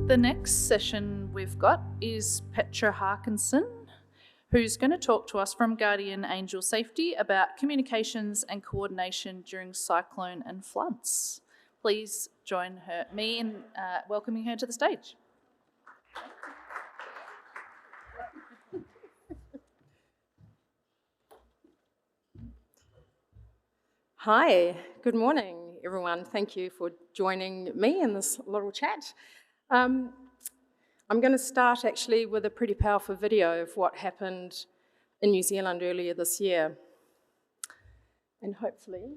The next session we've got is Petra Hakansson, who's going to talk to us from Guardian Angel Safety about communications and coordination during cyclone and floods. Please join me in welcoming her to the stage. Hi, good morning, everyone. Thank you for joining me in this little chat. I'm going to start actually with a pretty powerful video of what happened in New Zealand earlier this year. And hopefully...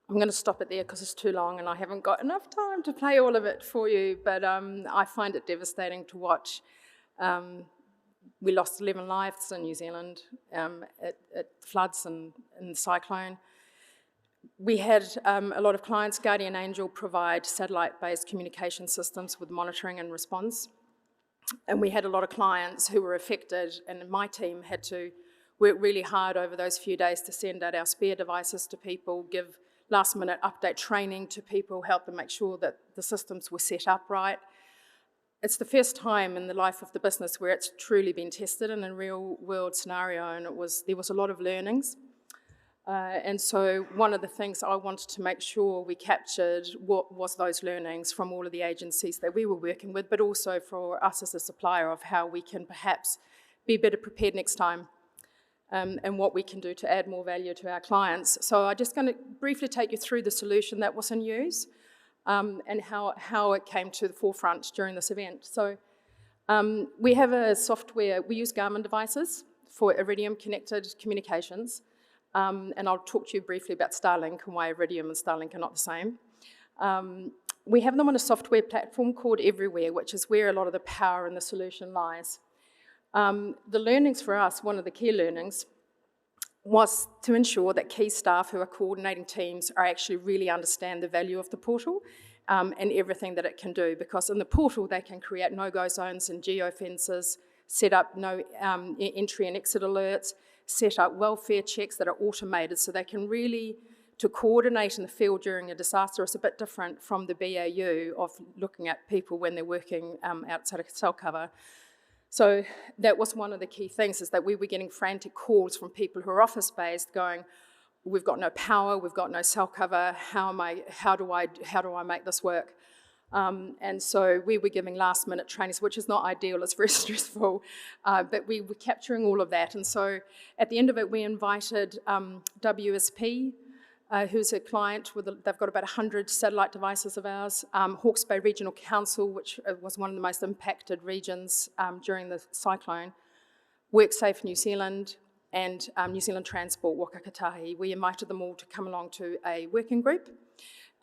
I'm going to stop it there because it's too long and I haven't got enough time to play all of it for you, but I find it devastating to watch. We lost 11 lives in New Zealand at floods and the cyclone. We had a lot of clients. Guardian Angel provide satellite-based communication systems with monitoring and response. And we had a lot of clients who were affected, and my team had to work really hard over those few days to send out our spare devices to people, give last-minute update training to people, help them make sure that the systems were set up right. It's the first time in the life of the business where it's truly been tested in a real-world scenario, and there was a lot of learnings. And so one of the things I wanted to make sure we captured what was those learnings from all of the agencies that we were working with, but also for us as a supplier of how we can perhaps be better prepared next time. And what we can do to add more value to our clients. So I'm just going to briefly take you through the solution that was in use and how it came to the forefront during this event. So we have a software, we use Garmin devices for Iridium connected communications. And I'll talk to you briefly about Starlink and why Iridium and Starlink are not the same. We have them on a software platform called Everywhere, which is where a lot of the power and the solution lies. The learnings for us, one of the key learnings, was to ensure that key staff who are coordinating teams are actually really understand the value of the portal and everything that it can do, because in the portal they can create no-go zones and geofences, set up no entry and exit alerts, set up welfare checks that are automated so they can really, to coordinate in the field during a disaster is a bit different from the BAU of looking at people when they're working outside of cell cover. So that was one of the key things, is that we were getting frantic calls from people who are office-based going, we've got no power, we've got no cell cover, how do I make this work? And so we were giving last-minute trainings, which is not ideal, it's very stressful, but we were capturing all of that. And so at the end of it, we invited WSP, who's a client. They've got about 100 satellite devices of ours. Hawke's Bay Regional Council, which was one of the most impacted regions during the cyclone. WorkSafe New Zealand, and New Zealand Transport Wakakatahi. We invited them all to come along to a working group,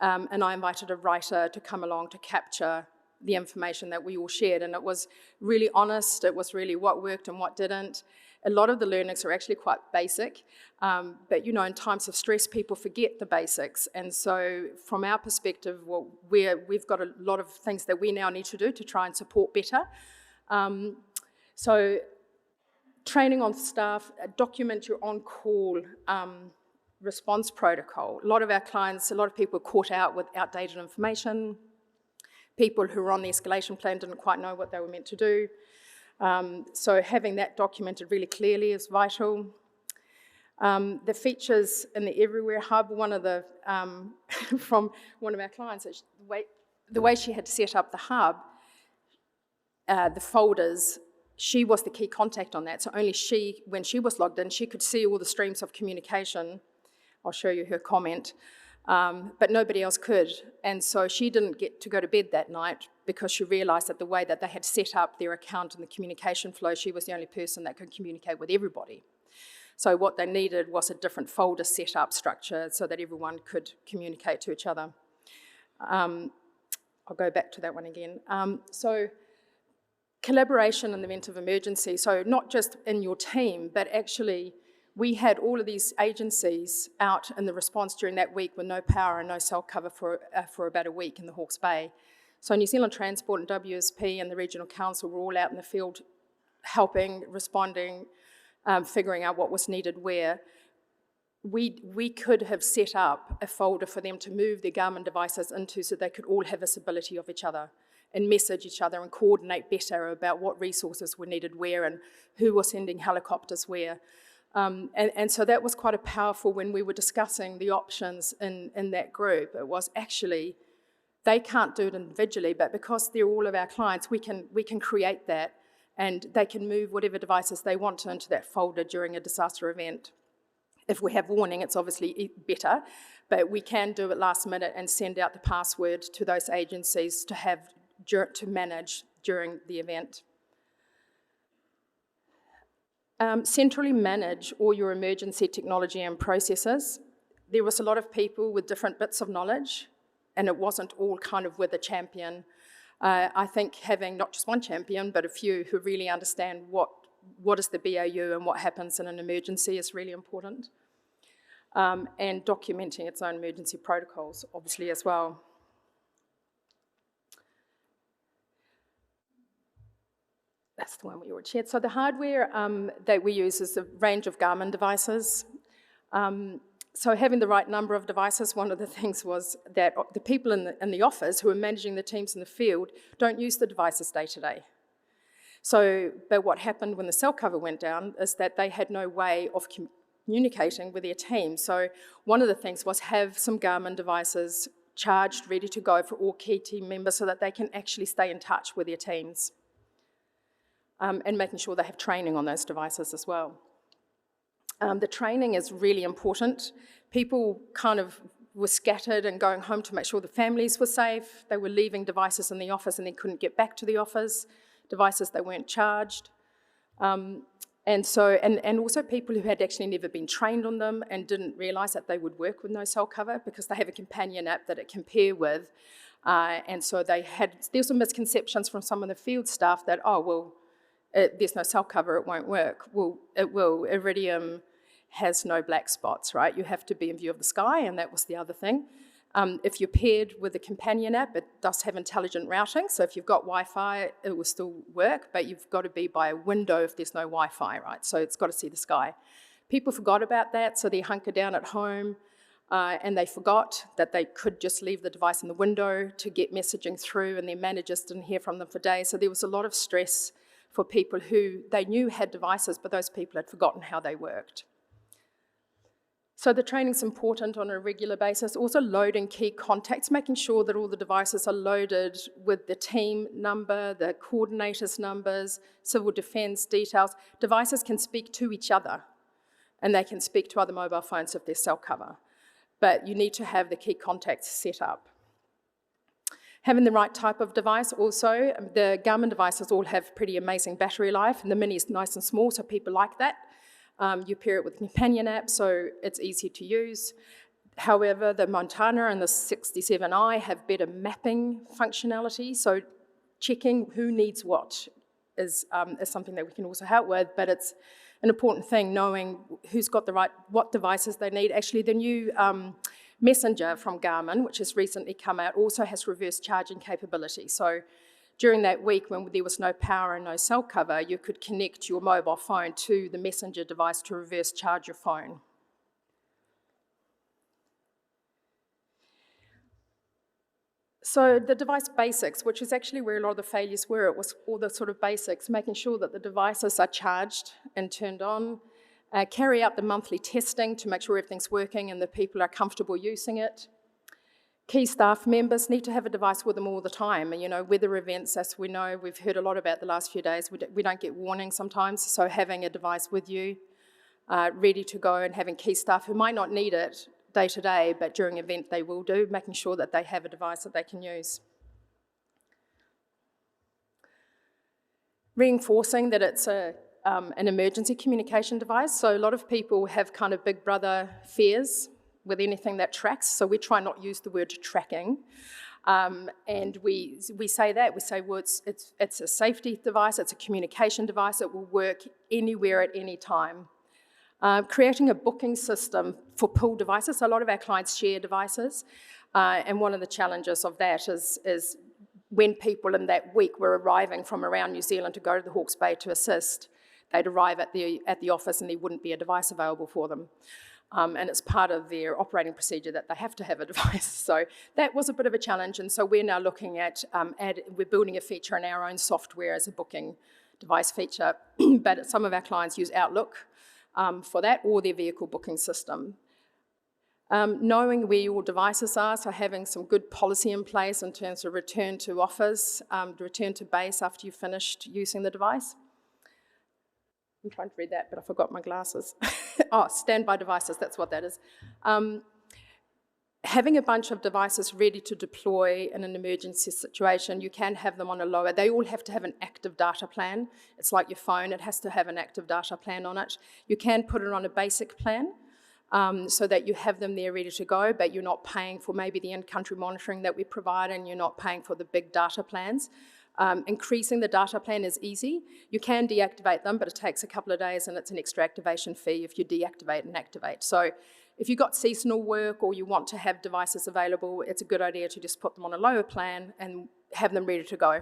and I invited a writer to come along to capture the information that we all shared, and it was really honest. It was really what worked and what didn't. A lot of the learnings are actually quite basic, but you know, in times of stress, people forget the basics, and so from our perspective, well, we've got a lot of things that we now need to do to try and support better. So training on staff, document your on-call response protocol. A lot of our clients, a lot of people were caught out with outdated information. People who were on the escalation plan didn't quite know what they were meant to do. So having that documented really clearly is vital. The features in the Everywhere Hub, one of the, from one of our clients, the way she had to set up the hub, the folders, she was the key contact on that, so only she, when she was logged in, she could see all the streams of communication. I'll show you her comment, but nobody else could. And so she didn't get to go to bed that night because she realised that the way that they had set up their account and the communication flow, she was the only person that could communicate with everybody. So what they needed was a different folder setup structure so that everyone could communicate to each other. I'll go back to that one again. So collaboration in the event of emergency, so not just in your team, but actually we had all of these agencies out in the response during that week with no power and no cell cover for about a week in the Hawke's Bay. So New Zealand Transport and WSP and the Regional Council were all out in the field helping, responding, figuring out what was needed where. We could have set up a folder for them to move their Garmin devices into so they could all have visibility of each other and message each other and coordinate better about what resources were needed where and who was sending helicopters where. And so that was quite a powerful, when we were discussing the options in that group, it was actually, they can't do it individually, but because they're all of our clients, we can create that and they can move whatever devices they want to into that folder during a disaster event. If we have warning, it's obviously better, but we can do it last minute and send out the password to those agencies to manage during the event. Centrally manage all your emergency technology and processes. There was a lot of people with different bits of knowledge, and it wasn't all kind of with a champion. I think having not just one champion, but a few who really understand what is the BAU and what happens in an emergency is really important. And documenting its own emergency protocols, obviously, as well. That's the one we already shared. So the hardware that we use is a range of Garmin devices. So having the right number of devices, one of the things was that the people in the office who are managing the teams in the field don't use the devices day to day. So, but what happened when the cell cover went down is that they had no way of communicating with their team. So one of the things was have some Garmin devices charged, ready to go for all key team members so that they can actually stay in touch with their teams. And making sure they have training on those devices as well. The training is really important. People kind of were scattered and going home to make sure the families were safe. They were leaving devices in the office and they couldn't get back to the office, devices they weren't charged. And also people who had actually never been trained on them and didn't realise that they would work with no cell cover because they have a companion app that it can pair with. And so there's some misconceptions from some of the field staff that, oh, well, there's no cell cover, it won't work. Well, it will. Iridium has no black spots, right? You have to be in view of the sky, and that was the other thing. If you're paired with a companion app, it does have intelligent routing, so if you've got Wi-Fi, it will still work, but you've got to be by a window if there's no Wi-Fi, right? So it's got to see the sky. People forgot about that, so they hunker down at home, and they forgot that they could just leave the device in the window to get messaging through, and their managers didn't hear from them for days, so there was a lot of stress for people who they knew had devices, but those people had forgotten how they worked. So the training's important on a regular basis. Also loading key contacts, making sure that all the devices are loaded with the team number, the coordinators' numbers, civil defence details. Devices can speak to each other, and they can speak to other mobile phones if there's cell cover. but you need to have the key contacts set up. Having the right type of device also. The Garmin devices all have pretty amazing battery life, and the Mini is nice and small, so people like that. You pair it with a companion app, so it's easy to use. However, the Montana and the 67i have better mapping functionality, so checking who needs what is something that we can also help with, but it's an important thing, knowing who's got what devices they need. Actually, the new Messenger from Garmin, which has recently come out, also has reverse charging capability. So during that week when there was no power and no cell cover, you could connect your mobile phone to the Messenger device to reverse charge your phone. So the device basics, which is actually where a lot of the failures were, it was all the sort of basics, making sure that the devices are charged and turned on, carry out the monthly testing to make sure everything's working and the people are comfortable using it. Key staff members need to have a device with them all the time. And, you know, weather events, as we know, we've heard a lot about the last few days, we don't get warning sometimes, so having a device with you, ready to go, and having key staff who might not need it day to day, but during an event they will do, making sure that they have a device that they can use. Reinforcing that it's an emergency communication device. So a lot of people have kind of big brother fears with anything that tracks, so we try not use the word tracking. And we say that, we say, well, it's a safety device, it's a communication device, it will work anywhere at any time. Creating a booking system for pool devices. So a lot of our clients share devices, and one of the challenges of that is when people in that week were arriving from around New Zealand to go to the Hawke's Bay to assist, they'd arrive at the office and there wouldn't be a device available for them. And it's part of their operating procedure that they have to have a device. So that was a bit of a challenge, and so we're now looking at, we're building a feature in our own software as a booking device feature, but some of our clients use Outlook for that, or their vehicle booking system. Knowing where your devices are, so having some good policy in place in terms of return to office, return to base after you've finished using the device. I'm trying to read that, but I forgot my glasses. Oh, standby devices, that's what that is. Having a bunch of devices ready to deploy in an emergency situation, you can have them on a lower. They all have to have an active data plan. It's like your phone, it has to have an active data plan on it. You can put it on a basic plan so that you have them there ready to go, but you're not paying for maybe the in-country monitoring that we provide, and you're not paying for the big data plans. Increasing the data plan is easy. You can deactivate them, but it takes a couple of days and it's an extra activation fee if you deactivate and activate. So if you've got seasonal work or you want to have devices available, it's a good idea to just put them on a lower plan and have them ready to go.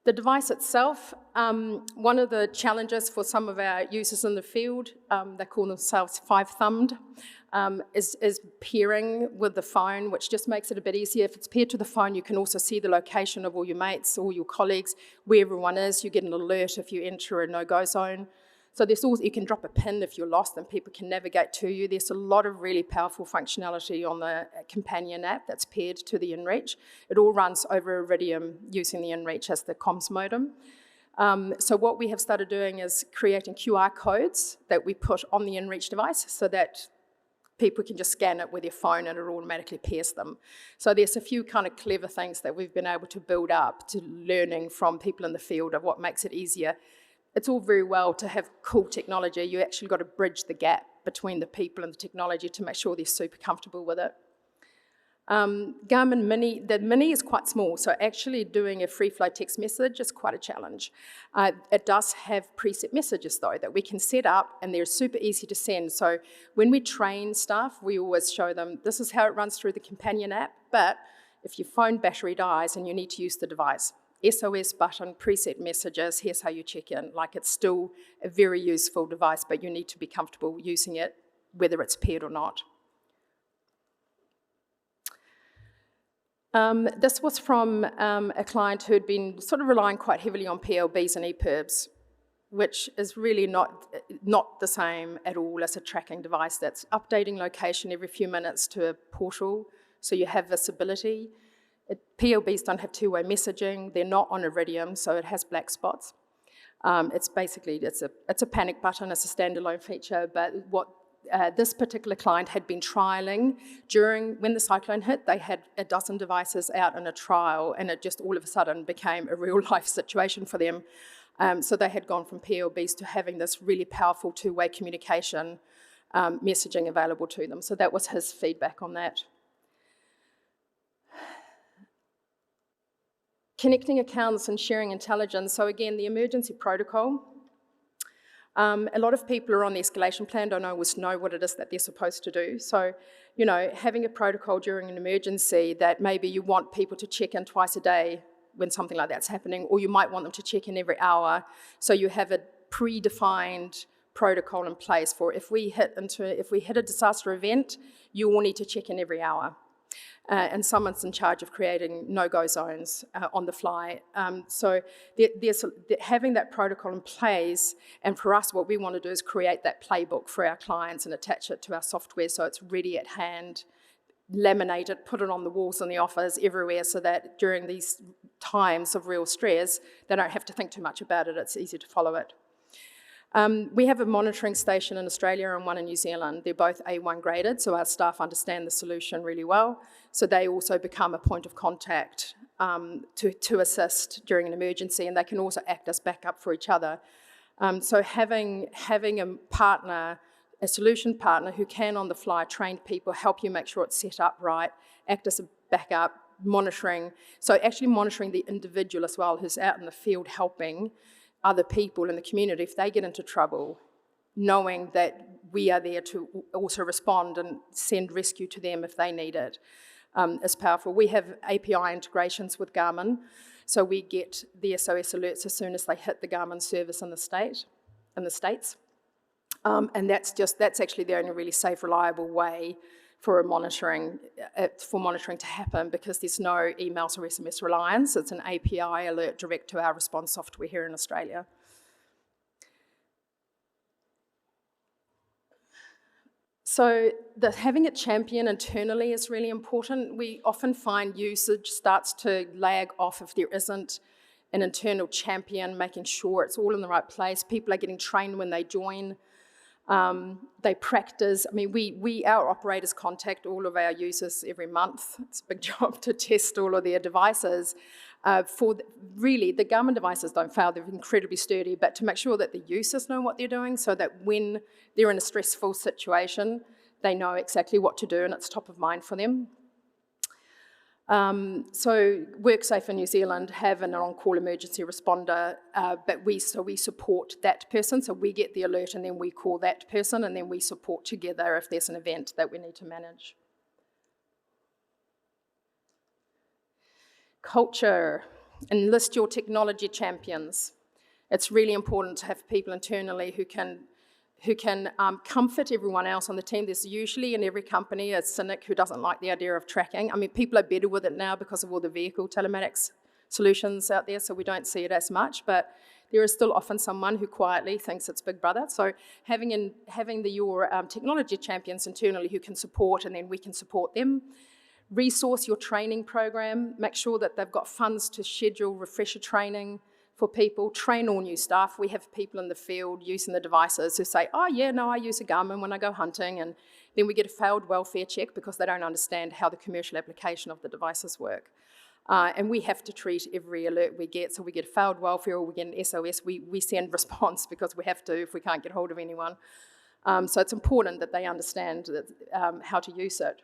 The device itself, one of the challenges for some of our users in the field, they call themselves five-thumbed, is pairing with the phone, which just makes it a bit easier. If it's paired to the phone, you can also see the location of all your mates, all your colleagues, where everyone is. You get an alert if you enter a no-go zone. So there's also, you can drop a pin if you're lost and people can navigate to you. There's a lot of really powerful functionality on the companion app that's paired to the inReach. It all runs over Iridium using the inReach as the comms modem. So what we have started doing is creating QR codes that we put on the inReach device so that people can just scan it with their phone and it automatically pairs them. So there's a few kind of clever things that we've been able to build up to learning from people in the field of what makes it easier. It's all very well to have cool technology. You actually got to bridge the gap between the people and the technology to make sure they're super comfortable with it. Garmin Mini, the Mini is quite small, so actually doing a free flow text message is quite a challenge. It does have preset messages though that we can set up, and they're super easy to send. So when we train staff, we always show them this is how it runs through the companion app, but if your phone battery dies and you need to use the device, SOS button, preset messages, here's how you check in. Like, it's still a very useful device, but you need to be comfortable using it, whether it's paired or not. This was from a client who had been sort of relying quite heavily on PLBs and EPIRBs, which is really not the same at all as a tracking device that's updating location every few minutes to a portal, so you have visibility. PLBs don't have two-way messaging. They're not on Iridium, so it has black spots. It's basically, it's a panic button. It's a standalone feature, but what this particular client had been trialling when the cyclone hit. They had a dozen devices out in a trial, and it just all of a sudden became a real life situation for them. So they had gone from PLBs to having this really powerful two-way communication messaging available to them. So that was his feedback on that. Connecting accounts and sharing intelligence. So again, the emergency protocol. A lot of people are on the escalation plan, don't always know what it is that they're supposed to do. So, you know, having a protocol during an emergency that maybe you want people to check in twice a day when something like that's happening, or you might want them to check in every hour. So you have a predefined protocol in place for if we hit a disaster event, you all need to check in every hour. And someone's in charge of creating no-go zones on the fly. So having that protocol in place, and for us, what we want to do is create that playbook for our clients and attach it to our software so it's ready at hand, laminate it, put it on the walls in the office, everywhere, so that during these times of real stress, they don't have to think too much about it, it's easy to follow it. We have a monitoring station in Australia and one in New Zealand. They're both A1 graded, so our staff understand the solution really well. So they also become a point of contact to assist during an emergency, and they can also act as backup for each other. So having a partner, a solution partner who can on the fly train people, help you make sure it's set up right, act as a backup, monitoring. So actually monitoring the individual as well who's out in the field helping other people in the community if they get into trouble, knowing that we are there to also respond and send rescue to them if they need it, is powerful. We have API integrations with Garmin, so we get the SOS alerts as soon as they hit the Garmin service in the States. And that's actually the only really safe, reliable way for monitoring to happen, because there's no emails or SMS reliance. It's an API alert direct to our response software here in Australia. So having a champion internally is really important. We often find usage starts to lag off if there isn't an internal champion, making sure it's all in the right place. People are getting trained when they join. They practice. I mean, our operators contact all of our users every month. It's a big job to test all of their devices. Really, the Garmin devices don't fail. They're incredibly sturdy, but to make sure that the users know what they're doing so that when they're in a stressful situation, they know exactly what to do and it's top of mind for them. So WorkSafe in New Zealand have an on-call emergency responder, but we support that person, so we get the alert and then we call that person and then we support together if there's an event that we need to manage. Culture, enlist your technology champions. It's really important to have people internally who can comfort everyone else on the team. There's usually in every company a cynic who doesn't like the idea of tracking. I mean, people are better with it now because of all the vehicle telematics solutions out there, so we don't see it as much, but there is still often someone who quietly thinks it's Big Brother. So having your technology champions internally who can support, and then we can support them. Resource your training program. Make sure that they've got funds to schedule refresher training for people. Train all new staff. We have people in the field using the devices who say, oh yeah, no, I use a Garmin when I go hunting, and then we get a failed welfare check because they don't understand how the commercial application of the devices work. And we have to treat every alert we get. So we get a failed welfare or we get an SOS, we send response because we have to if we can't get hold of anyone. So it's important that they understand how to use it.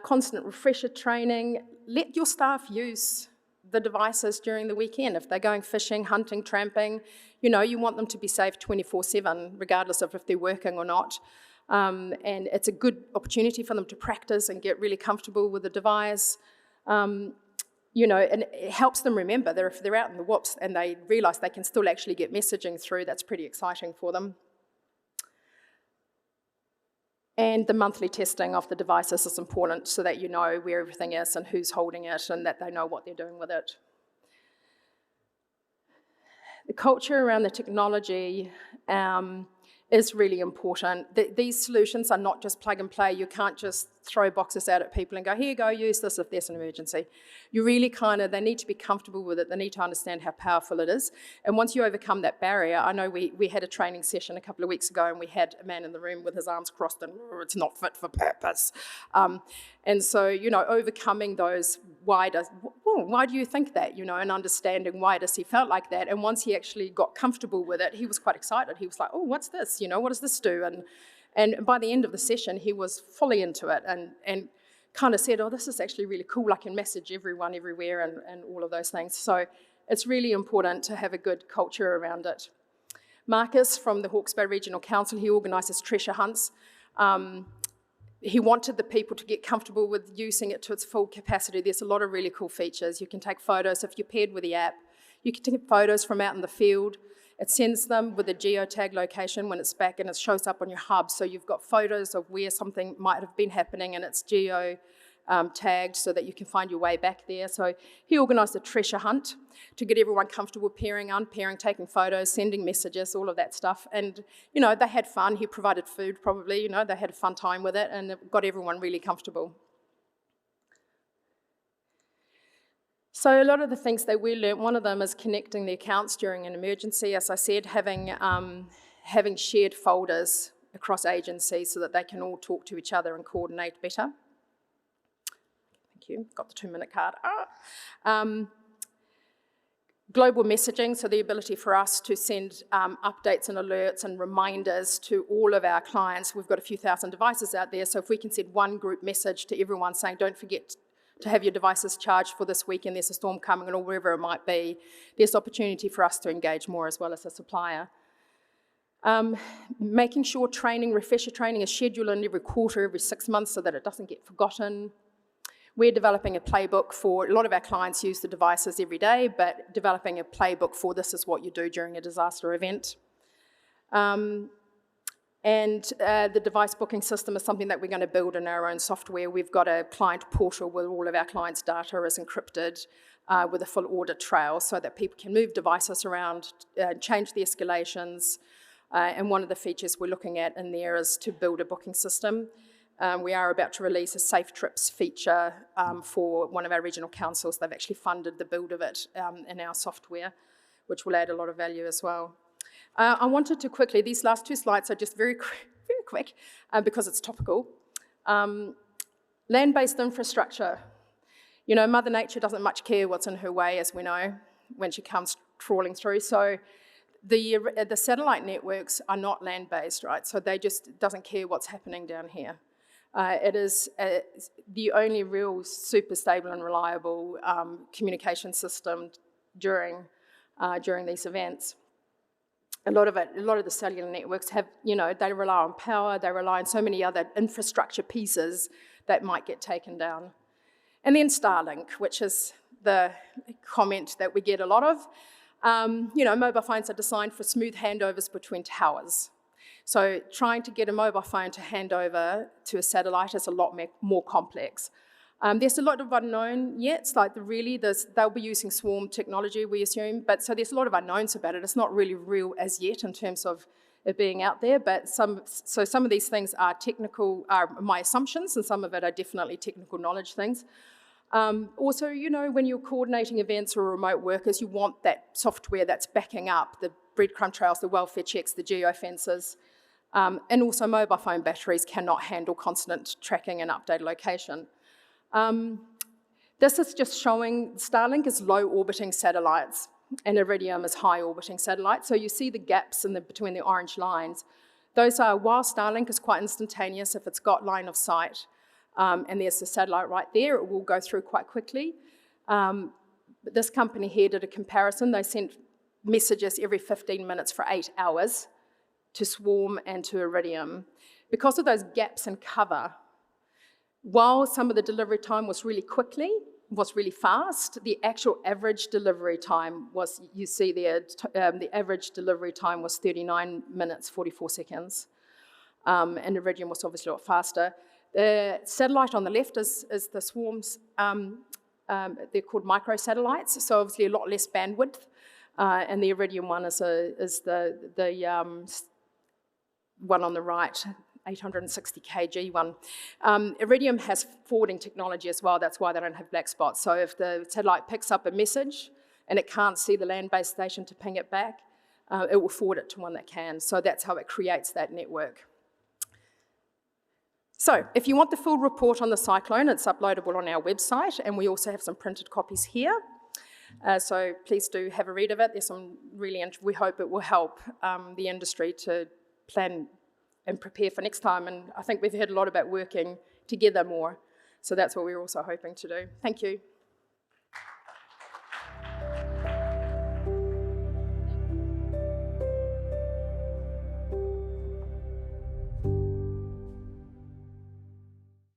Constant refresher training. Let your staff use the devices during the weekend. If they're going fishing, hunting, tramping, you want them to be safe 24/7, regardless of if they're working or not. And it's a good opportunity for them to practice and get really comfortable with the device. And it helps them remember that if they're out in the whoops and they realise they can still actually get messaging through, that's pretty exciting for them. And the monthly testing of the devices is important so that you know where everything is and who's holding it and that they know what they're doing with it. The culture around the technology is really important. These solutions are not just plug and play. You can't just throw boxes out at people and go, here you go, use this if there's an emergency. You really they need to be comfortable with it. They need to understand how powerful it is. And once you overcome that barrier, I know we had a training session a couple of weeks ago and we had a man in the room with his arms crossed and it's not fit for purpose. And so, overcoming those, why do you think that, and understanding why does he felt like that. And once he actually got comfortable with it, he was quite excited. He was like, oh, what's this? What does this do? And by the end of the session, he was fully into it and kind of said, oh, this is actually really cool. I can message everyone everywhere and all of those things. So it's really important to have a good culture around it. Marcus from the Hawke's Bay Regional Council, he organises treasure hunts. He wanted the people to get comfortable with using it to its full capacity. There's a lot of really cool features. You can take photos. If you're paired with the app, you can take photos from out in the field. It sends them with a geotag location when it's back and it shows up on your hub. So you've got photos of where something might have been happening and it's tagged so that you can find your way back there. So he organised a treasure hunt to get everyone comfortable pairing, unpairing, taking photos, sending messages, all of that stuff. And, they had fun. He provided food probably, they had a fun time with it and it got everyone really comfortable. So a lot of the things that we learnt, one of them is connecting the accounts during an emergency. As I said, having shared folders across agencies so that they can all talk to each other and coordinate better. Thank you, got the 2-minute card. Global messaging, so the ability for us to send updates and alerts and reminders to all of our clients. We've got a few thousand devices out there, so if we can send one group message to everyone saying, don't forget to have your devices charged for this weekend, there's a storm coming or wherever it might be, there's opportunity for us to engage more as well as a supplier. Making sure refresher training is scheduled in every quarter, every 6 months so that it doesn't get forgotten. We're developing a playbook for, a lot of our clients use the devices every day, but developing a playbook for this is what you do during a disaster event. The device booking system is something that we're going to build in our own software. We've got a client portal where all of our clients' data is encrypted with a full audit trail so that people can move devices around, change the escalations. And one of the features we're looking at in there is to build a booking system. We are about to release a Safe Trips feature for one of our regional councils. They've actually funded the build of it in our software, which will add a lot of value as well. I wanted to quickly, these last 2 slides are just very quick because it's topical. Land-based infrastructure. Mother Nature doesn't much care what's in her way, as we know, when she comes trawling through. So the satellite networks are not land-based, right? So they just doesn't care what's happening down here. It is the only real super stable and reliable communication system during these events. A lot of the cellular networks have, they rely on power, they rely on so many other infrastructure pieces that might get taken down. And then Starlink, which is the comment that we get a lot of. Mobile phones are designed for smooth handovers between towers. So trying to get a mobile phone to hand over to a satellite is a lot more complex. There's a lot of unknown yet. It's like they'll be using swarm technology, we assume, but so there's a lot of unknowns about it. It's not really real as yet in terms of it being out there, but some of these things are technical, are my assumptions, and some of it are definitely technical knowledge things. Also, when you're coordinating events or remote workers, you want that software that's backing up the breadcrumb trails, the welfare checks, the geofences, and also mobile phone batteries cannot handle constant tracking and updated location. This is just showing Starlink is low-orbiting satellites and Iridium is high-orbiting satellites. So you see the gaps between the orange lines. Those are, while Starlink is quite instantaneous, if it's got line of sight, and there's the satellite right there, it will go through quite quickly. But this company here did a comparison. They sent messages every 15 minutes for 8 hours to Swarm and to Iridium. Because of those gaps in cover, while some of the delivery time was really fast, the actual average delivery time was, you see there, the average delivery time was 39 minutes, 44 seconds. And Iridium was obviously a lot faster. The satellite on the left is the Swarm's, they're called microsatellites, so obviously a lot less bandwidth. And the Iridium one is the one on the right. 860 kg one. Iridium has forwarding technology as well. That's why they don't have black spots. So if the satellite picks up a message and it can't see the land-based station to ping it back, it will forward it to one that can. So that's how it creates that network. So if you want the full report on the cyclone, it's uploadable on our website, and we also have some printed copies here. So please do have a read of it. There's some really, we hope it will help the industry to plan and prepare for next time. And I think we've heard a lot about working together more. So that's what we're also hoping to do. Thank you.